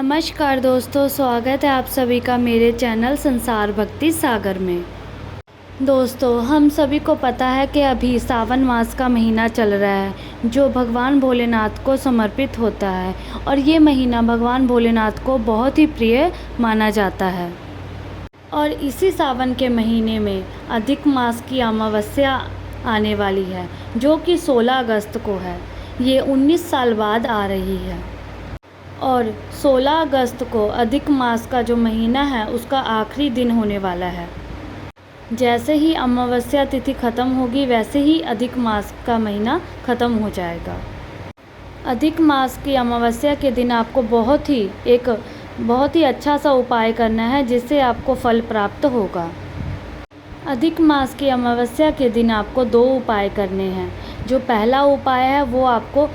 नमस्कार दोस्तों, स्वागत है आप सभी का मेरे चैनल संसार भक्ति सागर में। दोस्तों, हम सभी को पता है कि अभी सावन मास का महीना चल रहा है जो भगवान भोलेनाथ को समर्पित होता है और ये महीना भगवान भोलेनाथ को बहुत ही प्रिय माना जाता है। और इसी सावन के महीने में अधिक मास की अमावस्या आने वाली है जो कि 16 अगस्त को है। ये 19 साल बाद आ रही है और 16 अगस्त को अधिक मास का जो महीना है उसका आखिरी दिन होने वाला है। जैसे ही अमावस्या तिथि ख़त्म होगी वैसे ही अधिक मास का महीना ख़त्म हो जाएगा। अधिक मास की अमावस्या के दिन आपको बहुत ही अच्छा सा उपाय करना है जिससे आपको फल प्राप्त होगा। अधिक मास की अमावस्या के दिन आपको 2 उपाय करने हैं। जो पहला उपाय है वो आपको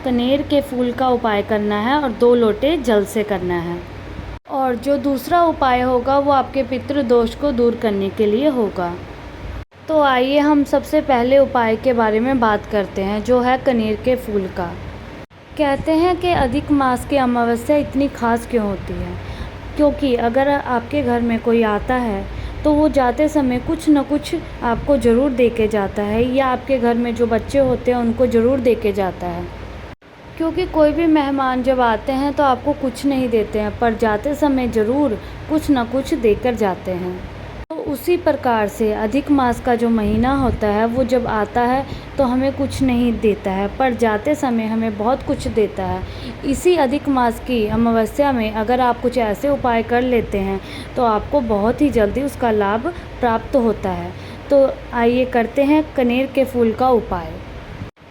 कनेर के फूल का उपाय करना है और 2 लोटे जल से करना है। और जो दूसरा उपाय होगा वो आपके पितृदोष को दूर करने के लिए होगा। तो आइए हम सबसे पहले उपाय के बारे में बात करते हैं जो है कनेर के फूल का। कहते हैं कि अधिक मास की अमावस्या इतनी खास क्यों होती है, क्योंकि अगर आपके घर में कोई आता है तो वो जाते समय कुछ न कुछ आपको ज़रूर दे के जाता है, या आपके घर में जो बच्चे होते हैं उनको ज़रूर दे के जाता है। क्योंकि कोई भी मेहमान जब आते हैं तो आपको कुछ नहीं देते हैं, पर जाते समय ज़रूर कुछ न कुछ देकर जाते हैं। तो उसी प्रकार से अधिक मास का जो महीना होता है वो जब आता है तो हमें कुछ नहीं देता है, पर जाते समय हमें बहुत कुछ देता है। इसी अधिक मास की अमावस्या में अगर आप कुछ ऐसे उपाय कर लेते हैं तो आपको बहुत ही जल्दी उसका लाभ प्राप्त होता है। तो आइए करते हैं कनेर के फूल का उपाय।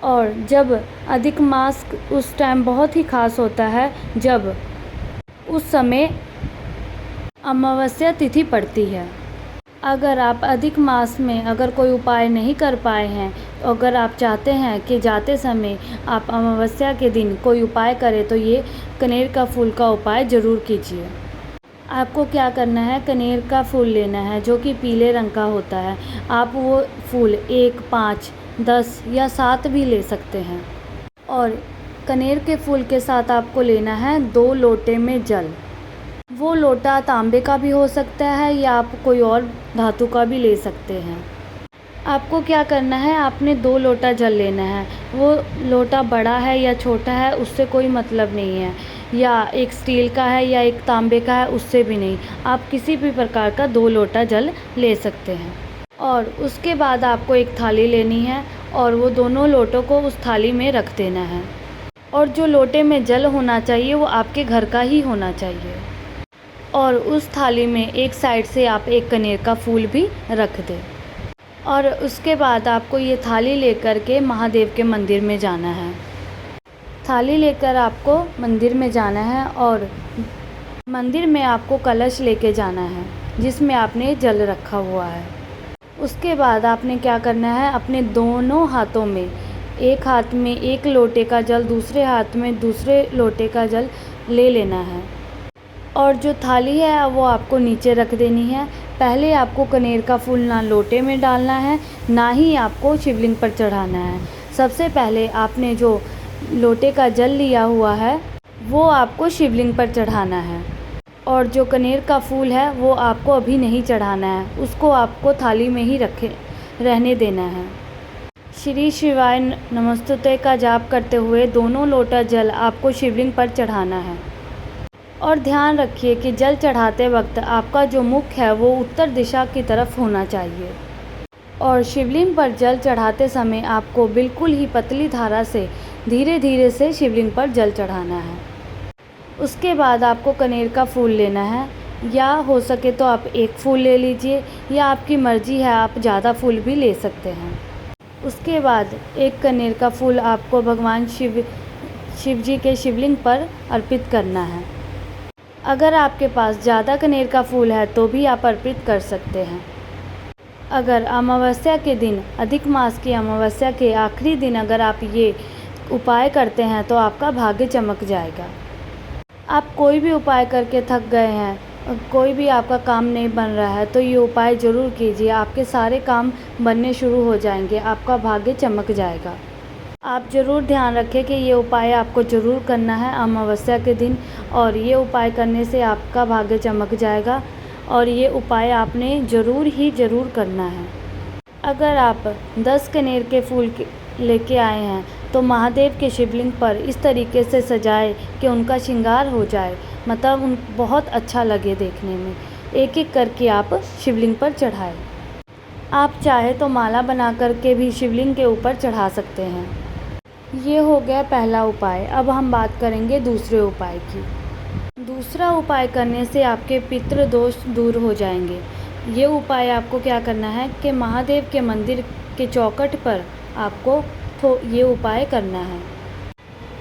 और जब अधिक मास उस टाइम बहुत ही ख़ास होता है जब उस समय अमावस्या तिथि पड़ती है। अगर आप अधिक मास में अगर कोई उपाय नहीं कर पाए हैं, अगर आप चाहते हैं कि जाते समय आप अमावस्या के दिन कोई उपाय करें तो ये कनेर का फूल का उपाय ज़रूर कीजिए। आपको क्या करना है, कनेर का फूल लेना है जो कि पीले रंग का होता है। आप वो फूल 1, 5, 10 या 7 भी ले सकते हैं। और कनेर के फूल के साथ आपको लेना है 2 लोटे में जल। वो लोटा तांबे का भी हो सकता है या आप कोई और धातु का भी ले सकते हैं। आपको क्या करना है, आपने 2 लोटा जल लेना है। वो लोटा बड़ा है या छोटा है उससे कोई मतलब नहीं है, या एक स्टील का है या एक तांबे का है उससे भी नहीं। आप किसी भी प्रकार का 2 लोटा जल ले सकते हैं। और उसके बाद आपको एक थाली लेनी है और वो दोनों लोटों को उस थाली में रख देना है। और जो लोटे में जल होना चाहिए वो आपके घर का ही होना चाहिए। और उस थाली में एक साइड से आप एक कनेर का फूल भी रख दें। और उसके बाद आपको ये थाली लेकर के महादेव के मंदिर में जाना है। थाली लेकर आपको मंदिर में जाना है और मंदिर में आपको कलश लेके जाना है जिसमें आपने जल रखा हुआ है। उसके बाद आपने क्या करना है, अपने दोनों हाथों में, एक हाथ में 1 लोटे का जल, दूसरे हाथ में दूसरे लोटे का जल ले लेना है। और जो थाली है वो आपको नीचे रख देनी है। पहले आपको कनेर का फूल ना लोटे में डालना है ना ही आपको शिवलिंग पर चढ़ाना है। सबसे पहले आपने जो लोटे का जल लिया हुआ है वो आपको शिवलिंग पर चढ़ाना है। और जो कनेर का फूल है वो आपको अभी नहीं चढ़ाना है, उसको आपको थाली में ही रहने देना है। श्री शिवाय नमस्तुते का जाप करते हुए दोनों लोटा जल आपको शिवलिंग पर चढ़ाना है। और ध्यान रखिए कि जल चढ़ाते वक्त आपका जो मुख है वो उत्तर दिशा की तरफ होना चाहिए। और शिवलिंग पर जल चढ़ाते समय आपको बिल्कुल ही पतली धारा से धीरे धीरे से शिवलिंग पर जल चढ़ाना है। उसके बाद आपको कनेर का फूल लेना है, या हो सके तो आप 1 फूल ले लीजिए, या आपकी मर्ज़ी है आप ज़्यादा फूल भी ले सकते हैं। उसके बाद 1 कनेर का फूल आपको भगवान शिव जी के शिवलिंग पर अर्पित करना है। अगर आपके पास ज़्यादा कनेर का फूल है तो भी आप अर्पित कर सकते हैं। अगर अमावस्या के दिन, अधिक मास की अमावस्या के आखिरी दिन अगर आप ये उपाय करते हैं तो आपका भाग्य चमक जाएगा। आप कोई भी उपाय करके थक गए हैं, कोई भी आपका काम नहीं बन रहा है तो ये उपाय ज़रूर कीजिए, आपके सारे काम बनने शुरू हो जाएंगे, आपका भाग्य चमक जाएगा। आप ज़रूर ध्यान रखें कि ये उपाय आपको ज़रूर करना है अमावस्या के दिन, और ये उपाय करने से आपका भाग्य चमक जाएगा, और ये उपाय आपने ज़रूर करना है। अगर आप 10 कनेर के फूल लेके आए हैं तो महादेव के शिवलिंग पर इस तरीके से सजाएं कि उनका श्रृंगार हो जाए, मतलब उन बहुत अच्छा लगे देखने में। एक एक करके आप शिवलिंग पर चढ़ाएं। आप चाहे तो माला बना करके भी शिवलिंग के ऊपर चढ़ा सकते हैं। ये हो गया पहला उपाय। अब हम बात करेंगे दूसरे उपाय की। दूसरा उपाय करने से आपके पितृ दोष दूर हो जाएंगे। ये उपाय आपको क्या करना है कि महादेव के मंदिर के चौखट पर आपको ये उपाय करना है।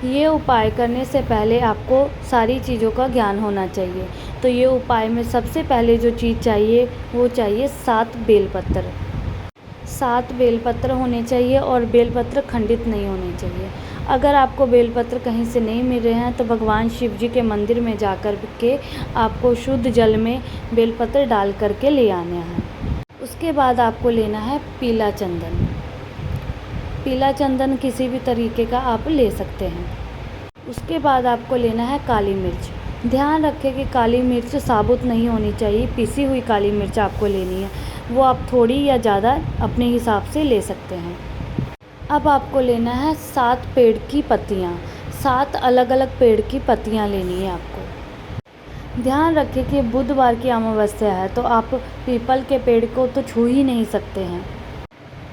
ये उपाय करने से पहले आपको सारी चीज़ों का ज्ञान होना चाहिए। तो ये उपाय में सबसे पहले जो चीज़ चाहिए वो चाहिए 7 बेलपत्र। 7 बेलपत्र होने चाहिए और बेलपत्र खंडित नहीं होने चाहिए। अगर आपको बेलपत्र कहीं से नहीं मिल रहे हैं तो भगवान शिव जी के मंदिर में जा कर के आपको शुद्ध जल में बेलपत्र डाल करके ले आने हैं। उसके बाद आपको लेना है पीला चंदन। पीला चंदन किसी भी तरीके का आप ले सकते हैं। उसके बाद आपको लेना है काली मिर्च। ध्यान रखें कि काली मिर्च साबुत नहीं होनी चाहिए, पिसी हुई काली मिर्च आपको लेनी है। वो आप थोड़ी या ज़्यादा अपने हिसाब से ले सकते हैं। अब आपको लेना है 7 पेड़ की पत्तियाँ। 7 अलग अलग पेड़ की पत्तियाँ लेनी है आपको। ध्यान रखें कि बुधवार की अमावस्या है तो आप पीपल के पेड़ को तो छू ही नहीं सकते हैं,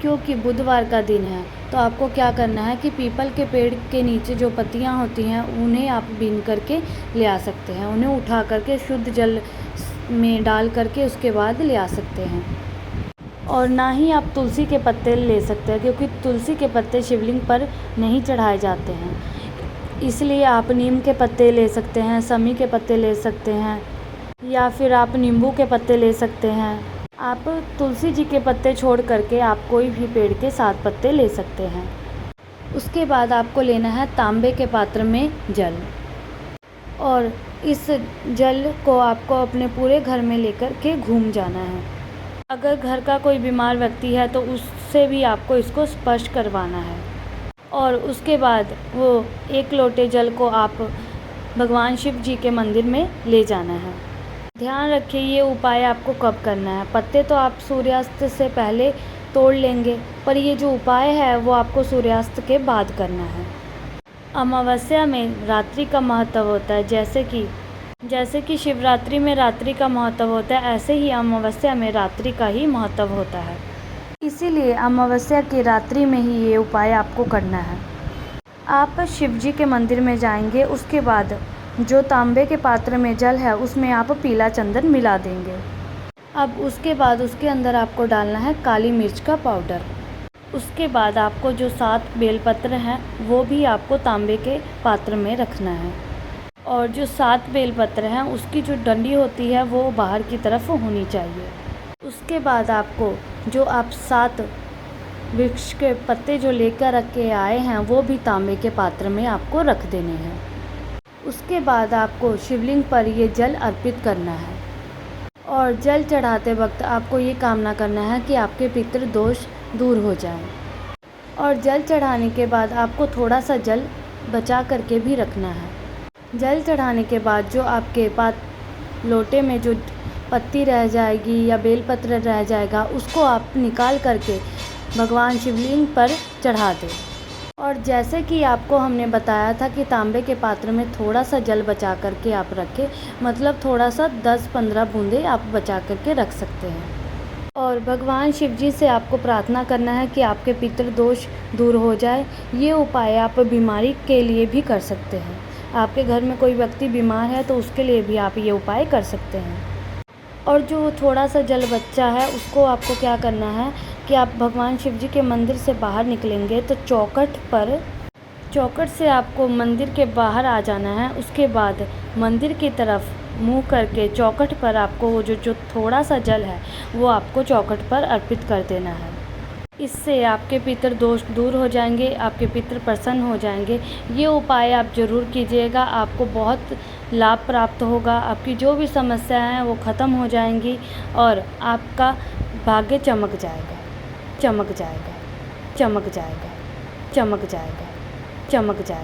क्योंकि बुधवार का दिन है। तो आपको क्या करना है कि पीपल के पेड़ के नीचे जो पत्तियां होती हैं उन्हें आप बीन करके ले आ सकते हैं। उन्हें उठा करके शुद्ध जल में डाल करके उसके बाद ले आ सकते हैं। और ना ही आप तुलसी के पत्ते ले सकते हैं, क्योंकि तुलसी के पत्ते शिवलिंग पर नहीं चढ़ाए जाते हैं। इसलिए आप नीम के पत्ते ले सकते हैं, समी के पत्ते ले सकते हैं, या फिर आप नींबू के पत्ते ले सकते हैं। आप तुलसी जी के पत्ते छोड़ करके आप कोई भी पेड़ के 7 पत्ते ले सकते हैं। उसके बाद आपको लेना है तांबे के पात्र में जल, और इस जल को आपको अपने पूरे घर में लेकर के घूम जाना है। अगर घर का कोई बीमार व्यक्ति है तो उससे भी आपको इसको स्पर्श करवाना है। और उसके बाद वो 1 लोटे जल को आप भगवान शिव जी के मंदिर में ले जाना है। ध्यान रखिए ये उपाय आपको कब करना है। पत्ते तो आप सूर्यास्त से पहले तोड़ लेंगे, पर ये जो उपाय है वो आपको सूर्यास्त के बाद करना है। अमावस्या में रात्रि का महत्व होता है, जैसे कि शिवरात्रि में रात्रि का महत्व होता है, ऐसे ही अमावस्या में रात्रि का ही महत्व होता है। इसीलिए अमावस्या की रात्रि में ही ये उपाय आपको करना है। आप शिव जी के मंदिर में जाएंगे, उसके बाद जो तांबे के पात्र में जल है उसमें आप पीला चंदन मिला देंगे। अब उसके बाद उसके अंदर आपको डालना है काली मिर्च का पाउडर। उसके बाद आपको जो 7 बेलपत्र हैं वो भी आपको तांबे के पात्र में रखना है, और जो 7 बेलपत्र हैं उसकी जो डंडी होती है वो बाहर की तरफ होनी चाहिए। उसके बाद आपको जो आप 7 वृक्ष के पत्ते जो लेकर रख के आए हैं वो भी तांबे के पात्र में आपको रख देने हैं। उसके बाद आपको शिवलिंग पर ये जल अर्पित करना है, और जल चढ़ाते वक्त आपको ये कामना करना है कि आपके पितृ दोष दूर हो जाएं। और जल चढ़ाने के बाद आपको थोड़ा सा जल बचा करके भी रखना है। जल चढ़ाने के बाद जो आपके पास लोटे में जो पत्ती रह जाएगी या बेलपत्र रह जाएगा उसको आप निकाल करके भगवान शिवलिंग पर चढ़ा दें। और जैसे कि आपको हमने बताया था कि तांबे के पात्र में थोड़ा सा जल बचा करके आप रखें, मतलब थोड़ा सा 10-15 बूंदे आप बचा करके रख सकते हैं। और भगवान शिव जी से आपको प्रार्थना करना है कि आपके पितृ दोष दूर हो जाए। ये उपाय आप बीमारी के लिए भी कर सकते हैं। आपके घर में कोई व्यक्ति बीमार है तो उसके लिए भी आप ये उपाय कर सकते हैं। और जो थोड़ा सा जल बच्चा है उसको आपको क्या करना है कि आप भगवान शिव जी के मंदिर से बाहर निकलेंगे तो चौखट से आपको मंदिर के बाहर आ जाना है। उसके बाद मंदिर की तरफ मुँह करके चौखट पर आपको वो जो थोड़ा सा जल है वो आपको चौखट पर अर्पित कर देना है। इससे आपके पितृ दोष दूर हो जाएंगे, आपके पितृ प्रसन्न हो जाएंगे। ये उपाय आप ज़रूर कीजिएगा, आपको बहुत लाभ प्राप्त होगा। आपकी जो भी समस्याएं हैं वो ख़त्म हो जाएंगी और आपका भाग्य चमक जाएगा, चमक जाएगा, चमक जाएगा। चमक जाएगा, चमक जाएगा।